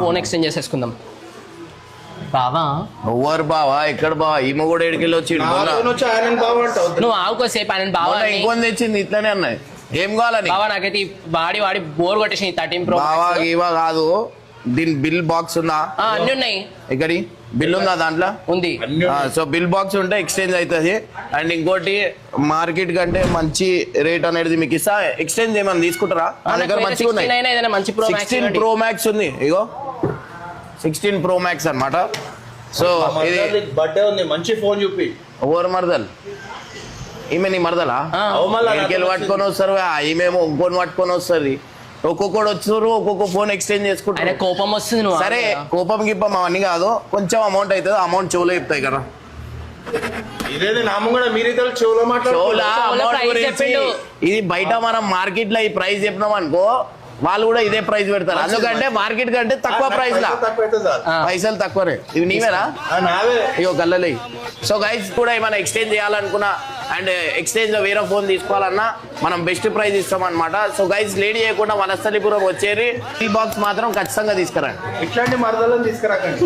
Phone exchange చేసేసుకుందాం. బావా ఎవరు బావా ఎక్కడ బావా ఈమె కూడా ఎడికెళ్ళి వచ్చిండు నువ్వు ఆవుకోసేపు ఆయన బావా ఇంకొని తెచ్చింది ఇట్లనే అన్నాయి. ఏం కావాలని బావా నాకైతే ఈ వాడి బోర్ కొట్టేసి 13 Pro బావా ఇవా కాదు. దీని బిల్ బాక్స్ ఉందా? అన్ని ఉన్నాయి. ఇక్కడి బిల్ ఉందా దాంట్లో? ఉంది. సో బిల్ బాక్స్ ఉంటే ఎక్స్చేంజ్ అవుతుంది. అండ్ ఇంకోటి మార్కెట్ కంటే మంచి రేట్ అనేది మీకు ఇస్తా. ఎక్స్చేంజ్ ఏమైనా తీసుకుంటారా? నా దగ్గర మంచిగా ఉన్నాయి. 16 Pro Max ఉంది. ఇగో 16 Pro Max అన్నమాట. సో ఇది బర్త్డే ఉంది, మంచి ఫోన్ చూపి. ఓవర్ మరదల్ ఈమె నీ మరదలా? ఎడికెళ్ళి పట్టుకొని వస్తారు, ఈమెమో ఇంకొని పట్టుకొని వస్తుంది. ఒక్కొక్కడు వచ్చారు, ఒక్కొక్క ఫోన్ ఎక్స్చేంజ్ చేసుకుంటారు. కోపం వస్తుంది. నువ్వు సరే కోపం గిప్పం అవన్నీ కాదు, కొంచెం అమౌంట్ అవుతుంది. అమౌంట్ చెవులో చెప్తాయి కదా. ఇదేది నామం కూడా మీరిద్దరు చెవులో చెవులా చెవులో అమౌంట్ price గురించి చెప్పిండు. ఇది బయట మనం మార్కెట్ లో ఈ ప్రైస్ చెప్పినాం అనుకో, వాళ్ళు కూడా ఇదే ప్రైస్ పెడతారు. అందుకంటే మార్కెట్ కంటే తక్కువ ప్రైస్ లా పైసలు తక్కువనే. ఇవి నీవేనా? ఇగో గల్లలే. సో గైస్ కూడా ఏమైనా ఎక్స్చేంజ్ చేయాలనుకున్నా అండ్ ఎక్స్చేంజ్ లో వేరే ఫోన్ తీసుకోవాలన్నా మనం బెస్ట్ ప్రైస్ ఇస్తాం అనమాట. సో గైస్ లేట్ చేయకుండా వనస్థలిపురం వచ్చేది. ఈ బాక్స్ మాత్రం ఖచ్చితంగా తీసుకురండి. ఇట్లాంటి మరదలను తీసుకురాకండి.